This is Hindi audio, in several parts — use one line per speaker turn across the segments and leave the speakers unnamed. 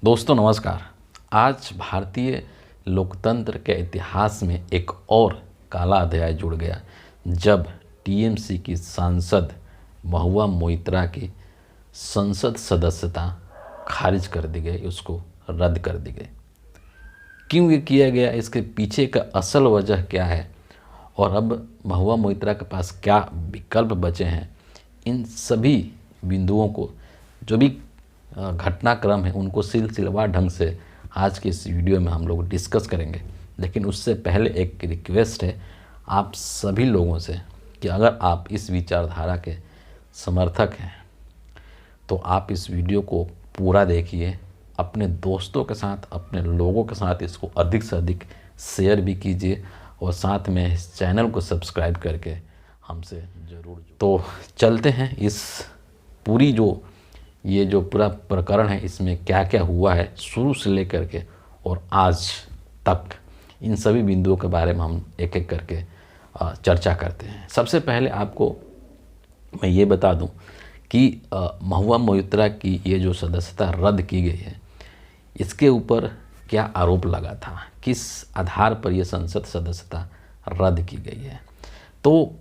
दोस्तों नमस्कार। आज भारतीय लोकतंत्र के इतिहास में एक और काला अध्याय जुड़ गया जब टीएमसी की सांसद महुआ मोइत्रा की संसद सदस्यता खारिज कर दी गई, उसको रद्द कर दी गई। क्यों ये किया गया, इसके पीछे का असल वजह क्या है और अब महुआ मोइत्रा के पास क्या विकल्प बचे हैं, इन सभी बिंदुओं को जो भी घटनाक्रम है उनको सिलसिलेवार ढंग से आज के इस वीडियो में हम लोग डिस्कस करेंगे। लेकिन उससे पहले एक रिक्वेस्ट है आप सभी लोगों से कि अगर आप इस विचारधारा के समर्थक हैं तो आप इस वीडियो को पूरा देखिए, अपने दोस्तों के साथ, अपने लोगों के साथ इसको अधिक से अधिक शेयर भी कीजिए और साथ में इस चैनल को सब्सक्राइब करके हमसे ज़रूर। तो चलते हैं इस पूरी ये जो पूरा प्रकरण है इसमें क्या क्या हुआ है शुरू से लेकर के और आज तक, इन सभी बिंदुओं के बारे में हम एक एक करके चर्चा करते हैं। सबसे पहले आपको मैं ये बता दूं कि महुआ मोइत्रा की ये जो सदस्यता रद्द की गई है इसके ऊपर क्या आरोप लगा था, किस आधार पर यह संसद सदस्यता रद्द की गई है। तो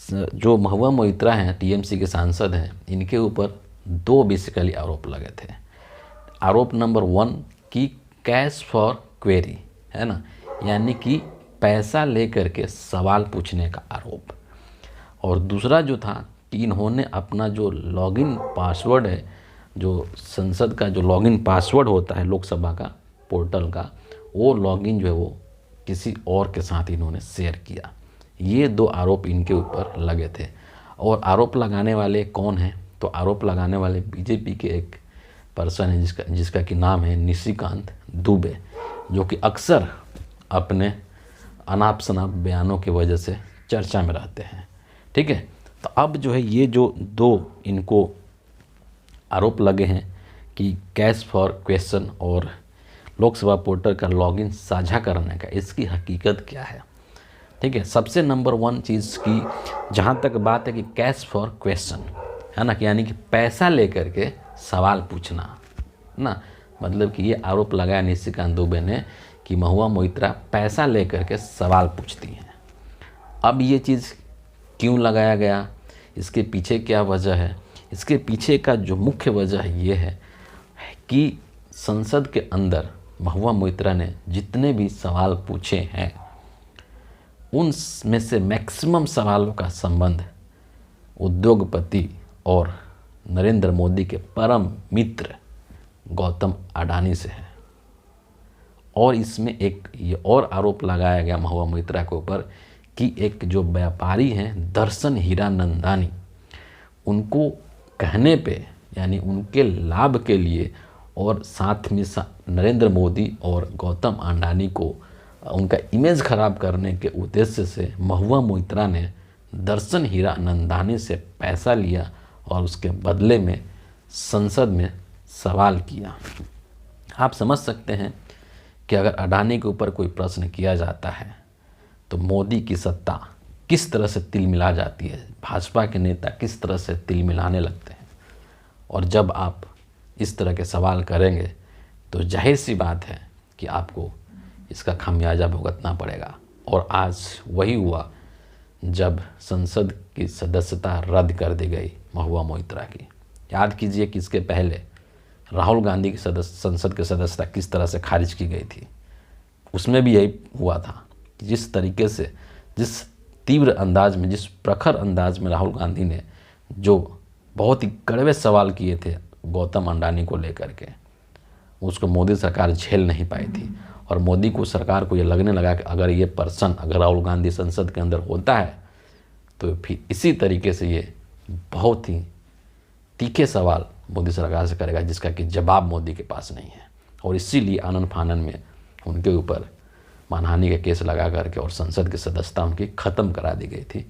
जो महुआ मोइत्रा हैं, टीएमसी के सांसद हैं, इनके ऊपर दो बेसिकली आरोप लगे थे। आरोप नंबर 1 कि कैश फॉर क्वेरी है ना, यानी कि पैसा लेकर के सवाल पूछने का आरोप। और दूसरा जो था कि इन्होंने अपना जो लॉगिन पासवर्ड है, जो संसद का जो लॉगिन पासवर्ड होता है लोकसभा का पोर्टल का, वो लॉगिन जो है वो किसी और के साथ इन्होंने शेयर किया। ये दो आरोप इनके ऊपर लगे थे। और आरोप लगाने वाले कौन हैं, तो आरोप लगाने वाले बीजेपी के एक पर्सन है जिसका कि नाम है निशिकांत दुबे, जो कि अक्सर अपने अनाप शनाप बयानों की वजह से चर्चा में रहते हैं। ठीक है, तो अब जो है ये जो दो इनको आरोप लगे हैं कि कैश फॉर क्वेश्चन और लोकसभा पोर्टल का लॉगिन साझा करने का, इसकी हकीकत क्या है। ठीक है, सबसे नंबर 1 चीज़ की जहाँ तक बात है कि कैश फॉर क्वेश्चन है ना, यानी कि पैसा लेकर के सवाल पूछना ना, मतलब कि ये आरोप लगाया निशिकांत दुबे ने कि महुआ मोइत्रा पैसा लेकर के सवाल पूछती हैं। अब ये चीज़ क्यों लगाया गया, इसके पीछे क्या वजह है, इसके पीछे का जो मुख्य वजह ये है कि संसद के अंदर महुआ मोइत्रा ने जितने भी सवाल पूछे हैं उनमें से मैक्सिमम सवालों का संबंध उद्योगपति और नरेंद्र मोदी के परम मित्र गौतम अडानी से है। और इसमें एक ये और आरोप लगाया गया महुआ मोइत्रा के ऊपर कि एक जो व्यापारी हैं दर्शन हीरानंदानी, उनको कहने पे, यानी उनके लाभ के लिए और साथ में नरेंद्र मोदी और गौतम अडानी को उनका इमेज ख़राब करने के उद्देश्य से महुआ मोइत्रा ने दर्शन हीरानंदानी से पैसा लिया और उसके बदले में संसद में सवाल किया। आप समझ सकते हैं कि अगर अडानी के ऊपर कोई प्रश्न किया जाता है तो मोदी की सत्ता किस तरह से तिलमिला जाती है, भाजपा के नेता किस तरह से तिलमिलाने लगते हैं। और जब आप इस तरह के सवाल करेंगे तो जाहिर सी बात है कि आपको इसका खामियाजा भुगतना पड़ेगा। और आज वही हुआ जब संसद की सदस्यता रद्द कर दी गई महुआ मोइत्रा की। याद कीजिए कि इसके पहले राहुल गांधी की संसद की सदस्यता किस तरह से खारिज की गई थी, उसमें भी यही हुआ था। जिस तरीके से, जिस तीव्र अंदाज में, जिस प्रखर अंदाज में राहुल गांधी ने जो बहुत ही कड़वे सवाल किए थे गौतम अडानी को लेकर के, उसको मोदी सरकार झेल नहीं पाई थी। और मोदी को, सरकार को ये लगने लगा कि अगर ये पर्सन, अगर राहुल गांधी संसद के अंदर होता है तो फिर इसी तरीके से ये बहुत ही तीखे सवाल मोदी सरकार से करेगा जिसका कि जवाब मोदी के पास नहीं है। और इसीलिए आनन फानन में उनके ऊपर मानहानि का केस लगा करके और संसद की सदस्यता उनकी ख़त्म करा दी गई थी,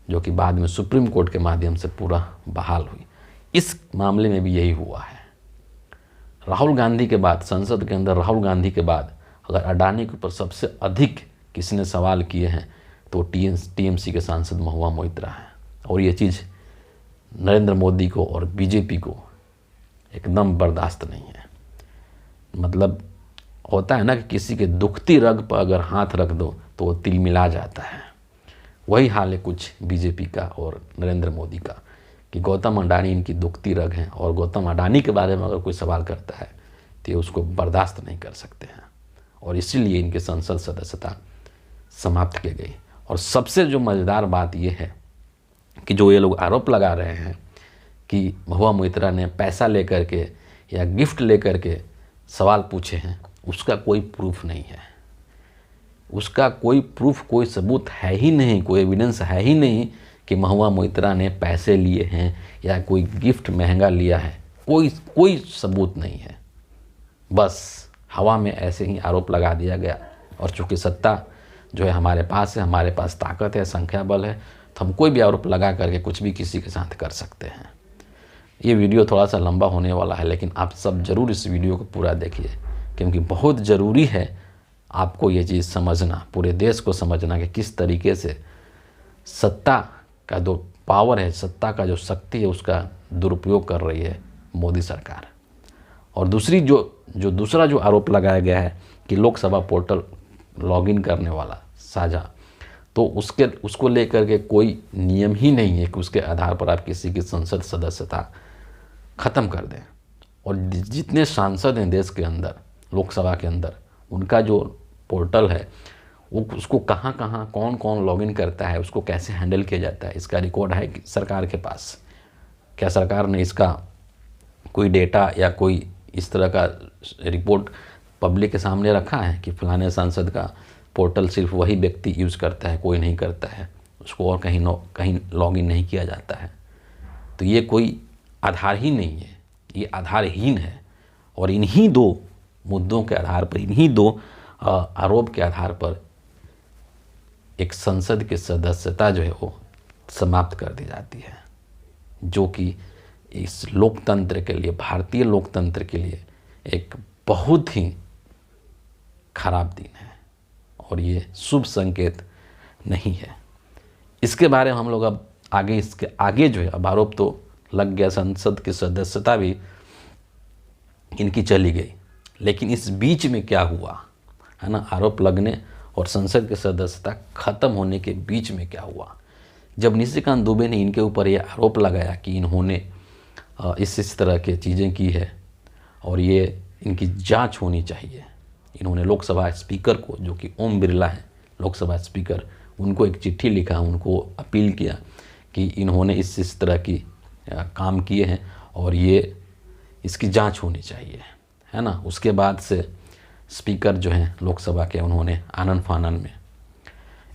जो कि बाद में सुप्रीम कोर्ट के माध्यम से पूरा बहाल हुई। इस मामले में भी यही हुआ है। राहुल गांधी के बाद, संसद के अंदर राहुल गांधी के बाद अगर अडानी के ऊपर सबसे अधिक किसने सवाल किए हैं तो टीएमसी के सांसद महुआ मोइत्रा हैं। और ये चीज़ नरेंद्र मोदी को और बीजेपी को एकदम बर्दाश्त नहीं है। मतलब होता है ना कि किसी के दुखती रग पर अगर हाथ रख दो तो वो तिलमिला जाता है। वही हाल है कुछ बीजेपी का और नरेंद्र मोदी का कि गौतम अडानी इनकी दुखती रग हैं, और गौतम अडानी के बारे में अगर कोई सवाल करता है तो ये उसको बर्दाश्त नहीं कर सकते हैं, और इसीलिए इनकी संसद सदस्यता समाप्त की गई। और सबसे जो मज़ेदार बात ये है कि जो ये लोग आरोप लगा रहे हैं कि महुआ मोइत्रा ने पैसा लेकर के या गिफ्ट लेकर के सवाल पूछे हैं, उसका कोई प्रूफ नहीं है, उसका कोई प्रूफ, कोई सबूत है ही नहीं, कोई एविडेंस है ही नहीं कि महुआ मोइत्रा ने पैसे लिए हैं या कोई गिफ्ट महंगा लिया है। कोई सबूत नहीं है, बस हवा में ऐसे ही आरोप लगा दिया गया। और चूँकि सत्ता जो है हमारे पास है, हमारे पास ताकत है, संख्या बल है, तो हम कोई भी आरोप लगा करके कुछ भी किसी के साथ कर सकते हैं। ये वीडियो थोड़ा सा लंबा होने वाला है, लेकिन आप सब ज़रूर इस वीडियो को पूरा देखिए, क्योंकि बहुत ज़रूरी है आपको ये चीज़ समझना, पूरे देश को समझना कि किस तरीके से सत्ता का जो पावर है, सत्ता का जो शक्ति है, उसका दुरुपयोग कर रही है मोदी सरकार। और दूसरा जो आरोप लगाया गया है कि लोकसभा पोर्टल लॉगिन करने वाला साझा, तो उसको लेकर के कोई नियम ही नहीं है कि उसके आधार पर आप किसी की संसद सदस्यता ख़त्म कर दें। और जितने सांसद हैं देश के अंदर, लोकसभा के अंदर, उनका जो पोर्टल है वो उसको कहाँ कहाँ कौन कौन लॉगिन करता है, उसको कैसे हैंडल किया जाता है, इसका रिकॉर्ड है कि सरकार के पास? क्या सरकार ने इसका कोई डेटा या कोई इस तरह का रिपोर्ट पब्लिक के सामने रखा है कि फलाने सांसद का पोर्टल सिर्फ वही व्यक्ति यूज़ करता है, कोई नहीं करता है, उसको और कहीं लॉगिन नहीं किया जाता है? तो ये कोई आधार ही नहीं है, ये आधारहीन है। और इन्हीं दो मुद्दों के आधार पर, इन्हीं दो आरोप के आधार पर एक संसद की सदस्यता जो है वो समाप्त कर दी जाती है, जो कि इस लोकतंत्र के लिए, भारतीय लोकतंत्र के लिए एक बहुत ही खराब दिन है और ये शुभ संकेत नहीं है। इसके बारे में हम लोग अब इसके आगे जो है, अब आरोप तो लग गया, संसद की सदस्यता भी इनकी चली गई, लेकिन इस बीच में क्या हुआ है ना, आरोप लगने और संसद की सदस्यता खत्म होने के बीच में क्या हुआ? जब निशिकांत दुबे ने इनके ऊपर यह आरोप लगाया कि इन्होंने इस तरह की चीज़ें की है और ये इनकी जांच होनी चाहिए, इन्होंने लोकसभा स्पीकर को, जो कि ओम बिरला है लोकसभा स्पीकर, उनको एक चिट्ठी लिखा, उनको अपील किया कि इन्होंने इस तरह की काम किए हैं और ये इसकी जांच होनी चाहिए, है ना। उसके बाद से स्पीकर जो हैं लोकसभा के, उन्होंने आनन फानन में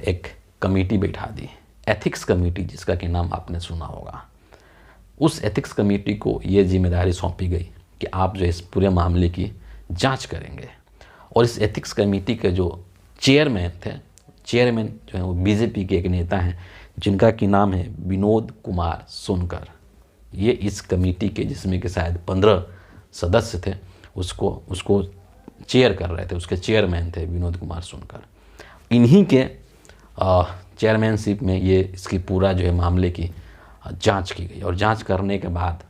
एक कमेटी बैठा दी, एथिक्स कमेटी, जिसका कि नाम आपने सुना होगा। उस एथिक्स कमेटी को ये जिम्मेदारी सौंपी गई कि आप जो इस पूरे मामले की जांच करेंगे। और इस एथिक्स कमेटी के जो चेयरमैन जो हैं वो बीजेपी के एक नेता हैं, जिनका कि नाम है विनोद कुमार सोनकर। ये इस कमेटी के, जिसमें कि शायद 15 सदस्य थे, उसको चेयर कर रहे थे, उसके चेयरमैन थे विनोद कुमार सोनकर। इन्हीं के चेयरमैनशिप में ये इसकी पूरा जो है मामले की जांच की गई। और जांच करने के बाद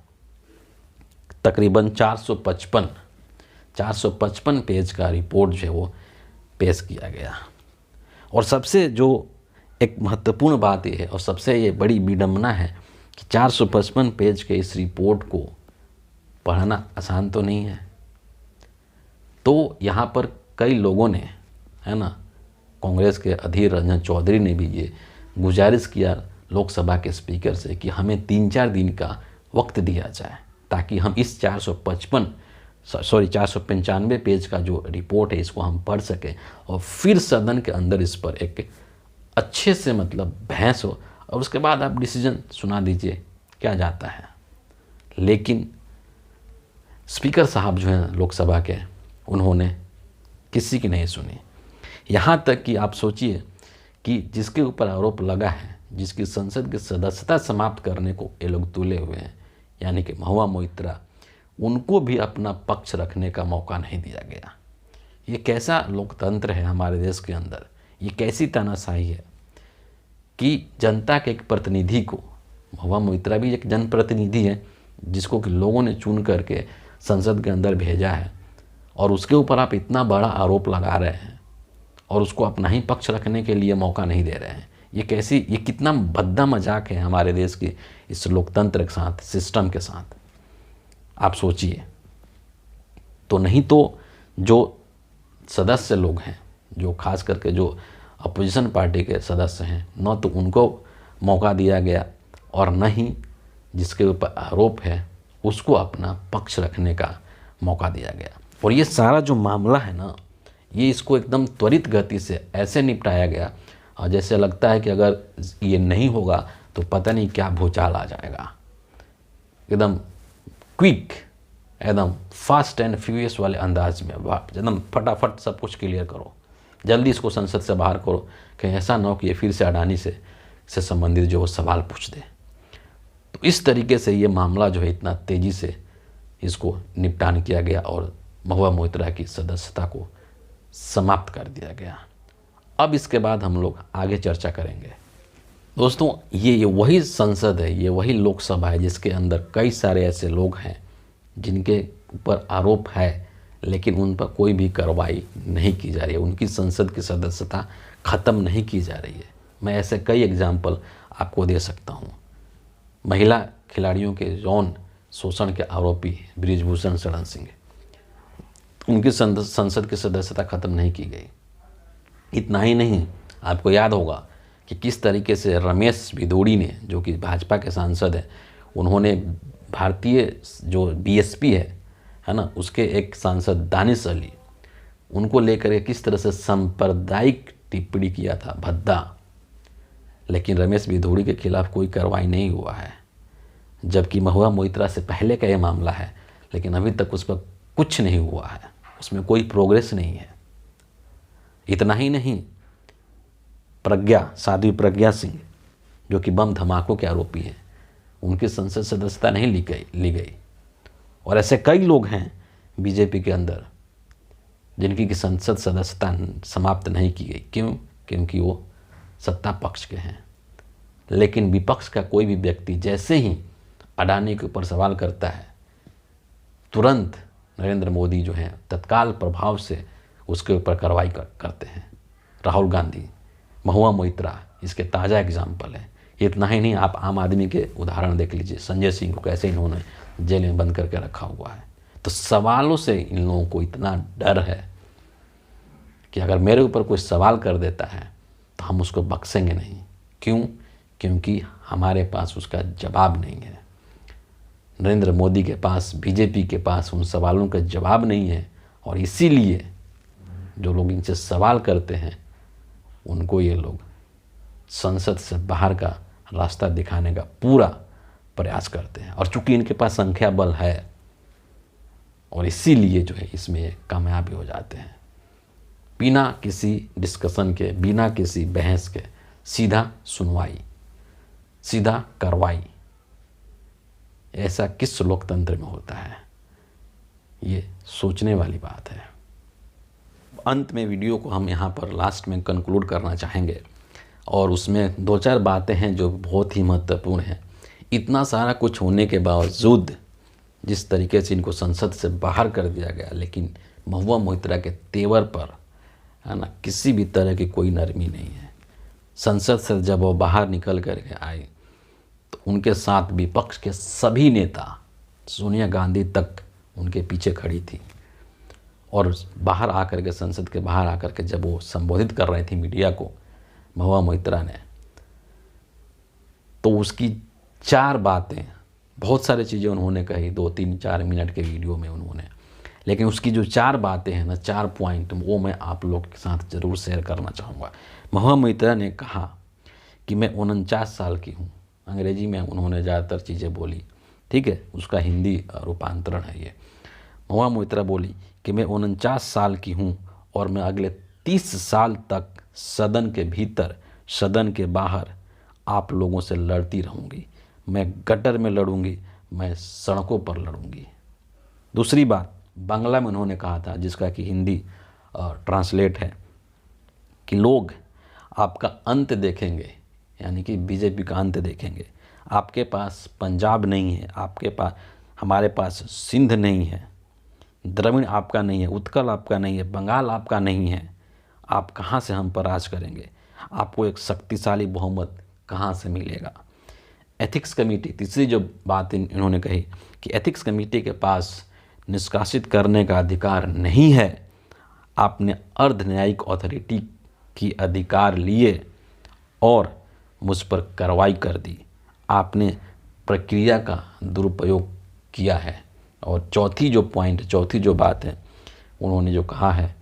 तकरीबन 455 पेज का रिपोर्ट जो है वो पेश किया गया। और सबसे जो एक महत्वपूर्ण बात ये है, और सबसे ये बड़ी विडंबना है कि 455 पेज के इस रिपोर्ट को पढ़ना आसान तो नहीं है। तो यहाँ पर कई लोगों ने, है ना, कांग्रेस के अधीर रंजन चौधरी ने भी ये गुजारिश किया लोकसभा के स्पीकर से कि हमें 3-4 दिन का वक्त दिया जाए, ताकि हम इस 495 पेज का जो रिपोर्ट है इसको हम पढ़ सकें और फिर सदन के अंदर इस पर एक अच्छे से मतलब बहस हो, और उसके बाद आप डिसीजन सुना दीजिए क्या जाता है। लेकिन स्पीकर साहब जो हैं लोकसभा के, उन्होंने किसी की नहीं सुनी। यहाँ तक कि आप सोचिए कि जिसके ऊपर आरोप लगा है, जिसकी संसद की सदस्यता समाप्त करने को ये लोग तुले हुए हैं, यानी कि महुआ मोइत्रा, उनको भी अपना पक्ष रखने का मौका नहीं दिया गया। ये कैसा लोकतंत्र है हमारे देश के अंदर? ये कैसी तानाशाही है कि जनता के एक प्रतिनिधि को, महुआ मोइत्रा भी एक जनप्रतिनिधि है जिसको कि लोगों ने चुन करके संसद के अंदर भेजा है, और उसके ऊपर आप इतना बड़ा आरोप लगा रहे हैं और उसको अपना ही पक्ष रखने के लिए मौका नहीं दे रहे हैं। ये कितना भद्दा मजाक है हमारे देश की इस लोकतंत्र के साथ, सिस्टम के साथ, आप सोचिए। तो नहीं तो जो सदस्य लोग हैं, जो खास करके जो अपोजिशन पार्टी के सदस्य हैं, न तो उनको मौका दिया गया और न ही जिसके ऊपर आरोप है उसको अपना पक्ष रखने का मौका दिया गया। और ये सारा जो मामला है ना, ये इसको एकदम त्वरित गति से ऐसे निपटाया गया और जैसे लगता है कि अगर ये नहीं होगा तो पता नहीं क्या भूचाल आ जाएगा। एकदम क्विक, एकदम फास्ट एंड फ्यूरियस वाले अंदाज में, एकदम फटाफट सब कुछ क्लियर करो, जल्दी इसको संसद से बाहर करो, कहीं ऐसा ना हो कि ये फिर से अडानी से संबंधित जो सवाल पूछ दे। तो इस तरीके से ये मामला जो है इतना तेज़ी से इसको निपटान किया गया और महुआ मोइत्रा की सदस्यता को समाप्त कर दिया गया। अब इसके बाद हम लोग आगे चर्चा करेंगे। दोस्तों, ये वही संसद है, ये वही लोकसभा है जिसके अंदर कई सारे ऐसे लोग हैं जिनके ऊपर आरोप है लेकिन उन पर कोई भी कार्रवाई नहीं की जा रही है, उनकी संसद की सदस्यता ख़त्म नहीं की जा रही है। मैं ऐसे कई एग्जाम्पल आपको दे सकता हूँ। महिला खिलाड़ियों के यौन शोषण के आरोपी बृजभूषण शरण सिंह, उनकी संसद की सदस्यता ख़त्म नहीं की गई। इतना ही नहीं, आपको याद होगा कि किस तरीके से रमेश भिदोड़ी ने, जो कि भाजपा के सांसद हैं, उन्होंने भारतीय जो बीएसपी है ना, उसके एक सांसद दानिश अली, उनको लेकर के किस तरह से सांप्रदायिक टिप्पणी किया था, भद्दा। लेकिन रमेश भिदोड़ी के खिलाफ कोई कार्रवाई नहीं हुआ है, जबकि महुआ मोइत्रा से पहले का ये मामला है, लेकिन अभी तक उस पर कुछ नहीं हुआ है, उसमें कोई प्रोग्रेस नहीं है। इतना ही नहीं, साध्वी प्रज्ञा सिंह, जो कि बम धमाकों के आरोपी हैं, उनकी संसद सदस्यता नहीं ली गई। और ऐसे कई लोग हैं बीजेपी के अंदर जिनकी की संसद सदस्यता समाप्त नहीं की गई। क्यों? क्योंकि वो सत्ता पक्ष के हैं। लेकिन विपक्ष का कोई भी व्यक्ति जैसे ही अडानी के ऊपर सवाल करता है, तुरंत नरेंद्र मोदी जो हैं तत्काल प्रभाव से उसके ऊपर कार्रवाई करते हैं। राहुल गांधी, महुआ मोइत्रा इसके ताज़ा एग्जाम्पल है। इतना ही नहीं, आप आम आदमी के उदाहरण देख लीजिए, संजय सिंह को कैसे इन्होंने जेल में बंद करके रखा हुआ है। तो सवालों से इन लोगों को इतना डर है कि अगर मेरे ऊपर कोई सवाल कर देता है तो हम उसको बख्शेंगे नहीं। क्यों? क्योंकि हमारे पास उसका जवाब नहीं है। नरेंद्र मोदी के पास, बीजेपी के पास उन सवालों का जवाब नहीं है, और इसीलिए जो लोग इनसे सवाल करते हैं उनको ये लोग संसद से बाहर का रास्ता दिखाने का पूरा प्रयास करते हैं। और चूंकि इनके पास संख्या बल है और इसीलिए जो है इसमें ये कामयाब हो जाते हैं। बिना किसी डिस्कशन के, बिना किसी बहस के सीधा सुनवाई, सीधा कार्रवाई, ऐसा किस लोकतंत्र में होता है? ये सोचने वाली बात है। अंत में वीडियो को हम यहाँ पर लास्ट में कंक्लूड करना चाहेंगे और उसमें दो चार बातें हैं जो बहुत ही महत्वपूर्ण हैं। इतना सारा कुछ होने के बावजूद जिस तरीके से इनको संसद से बाहर कर दिया गया, लेकिन महुआ मोइत्रा के तेवर पर है ना किसी भी तरह की कोई नरमी नहीं है। संसद से जब वो बाहर निकल कर के आए तो उनके साथ विपक्ष के सभी नेता, सोनिया गांधी तक उनके पीछे खड़ी थी। और बाहर आकर के, संसद के बाहर आकर के जब वो संबोधित कर रही थी मीडिया को, महुआ मोइत्रा ने, तो उसकी 4 बातें, बहुत सारी चीज़ें उन्होंने कही 2-3-4 मिनट के वीडियो में उन्होंने, लेकिन उसकी जो 4 बातें हैं ना, 4 पॉइंट, वो मैं आप लोग के साथ ज़रूर शेयर करना चाहूँगा। महुआ मोइत्रा ने कहा कि मैं 49 साल की हूँ। अंग्रेजी में उन्होंने ज़्यादातर चीज़ें बोली, ठीक है, उसका हिंदी रूपांतरण है ये। महुआ मोइत्रा बोली कि मैं 49 साल की हूँ और मैं अगले 30 साल तक सदन के भीतर, सदन के बाहर आप लोगों से लड़ती रहूँगी। मैं गटर में लड़ूंगी, मैं सड़कों पर लड़ूंगी। दूसरी बात बांग्ला में उन्होंने कहा था, जिसका कि हिंदी ट्रांसलेट है कि लोग आपका अंत देखेंगे, यानी कि बीजेपी का अंत देखेंगे। आपके पास पंजाब नहीं है, आपके पास, हमारे पास सिंध नहीं है, द्रविड़ आपका नहीं है, उत्कल आपका नहीं है, बंगाल आपका नहीं है, आप कहाँ से हम पर राज करेंगे? आपको एक शक्तिशाली बहुमत कहाँ से मिलेगा? एथिक्स कमेटी, तीसरी जो बात इन्होंने कही कि एथिक्स कमेटी के पास निष्कासित करने का अधिकार नहीं है। आपने अर्ध न्यायिक अथॉरिटी की अधिकार लिए और मुझ पर कार्रवाई कर दी। आपने प्रक्रिया का दुरुपयोग किया है। और चौथी जो बात है, उन्होंने जो कहा है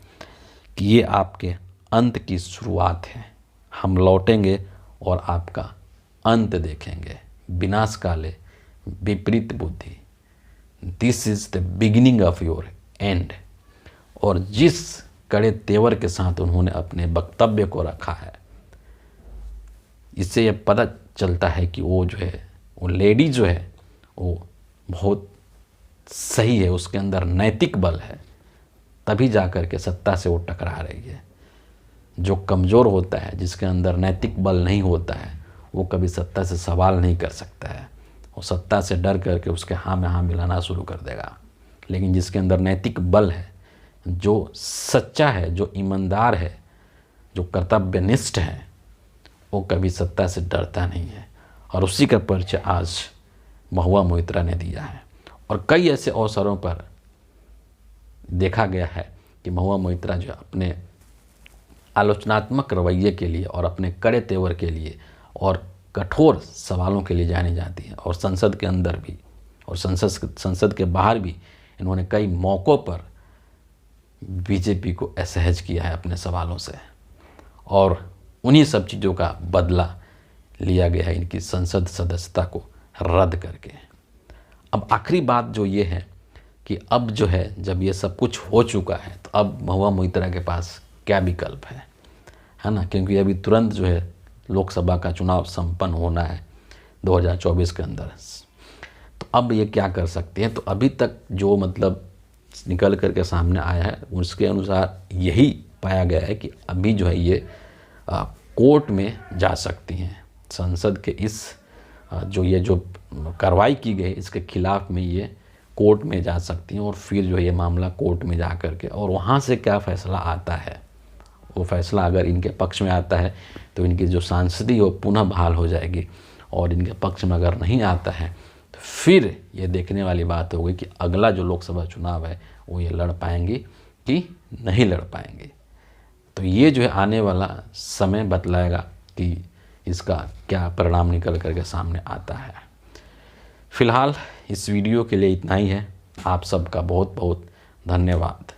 कि ये आपके अंत की शुरुआत है, हम लौटेंगे और आपका अंत देखेंगे। विनाश काले विपरीत बुद्धि, this is the beginning of your and. और जिस कड़े तेवर के साथ उन्होंने अपने वक्तव्य को रखा है, इससे यह पता चलता है कि वो जो है, वो लेडी जो है वो बहुत सही है, उसके अंदर नैतिक बल है, तभी जा कर के सत्ता से वो टकरा रही है। जो कमज़ोर होता है, जिसके अंदर नैतिक बल नहीं होता है, वो कभी सत्ता से सवाल नहीं कर सकता है। वो सत्ता से डर करके उसके हाँ में हाँ मिलाना शुरू कर देगा। लेकिन जिसके अंदर नैतिक बल है, जो सच्चा है, जो ईमानदार है, जो कर्तव्यनिष्ठ है, वो कभी सत्ता से डरता नहीं है। और उसी का परिचय आज महुआ मोइत्रा ने दिया है। और कई ऐसे अवसरों पर देखा गया है कि महुआ मोइत्रा जो अपने आलोचनात्मक रवैये के लिए और अपने कड़े तेवर के लिए और कठोर सवालों के लिए जानी जाती है। और संसद के अंदर भी और संसद के बाहर भी इन्होंने कई मौक़ों पर बीजेपी को असहज किया है अपने सवालों से, और उन्हीं सब चीज़ों का बदला लिया गया है इनकी संसद सदस्यता को रद्द करके। अब आखिरी बात जो ये है कि अब जो है, जब ये सब कुछ हो चुका है, तो अब महुआ मोइत्रा के पास क्या विकल्प है ना? क्योंकि अभी तुरंत जो है लोकसभा का चुनाव संपन्न होना है 2024 के अंदर। तो अब ये क्या कर सकते हैं? तो अभी तक जो मतलब निकल करके सामने आया है, उसके अनुसार यही पाया गया है कि अभी जो है ये कोर्ट में जा सकती हैं। संसद के इस जो कार्रवाई की गई, इसके खिलाफ में ये कोर्ट में जा सकती हैं। और फिर जो ये मामला कोर्ट में जा कर के, और वहाँ से क्या फ़ैसला आता है, वो फ़ैसला अगर इनके पक्ष में आता है तो इनकी जो सांसदी हो पुनः बहाल हो जाएगी, और इनके पक्ष में अगर नहीं आता है तो फिर ये देखने वाली बात होगी कि अगला जो लोकसभा चुनाव है वो ये लड़ पाएंगी कि नहीं लड़ पाएंगे। तो ये जो है आने वाला समय बतलाएगा कि इसका क्या परिणाम निकल करके सामने आता है। फ़िलहाल इस वीडियो के लिए इतना ही है। आप सबका बहुत बहुत धन्यवाद।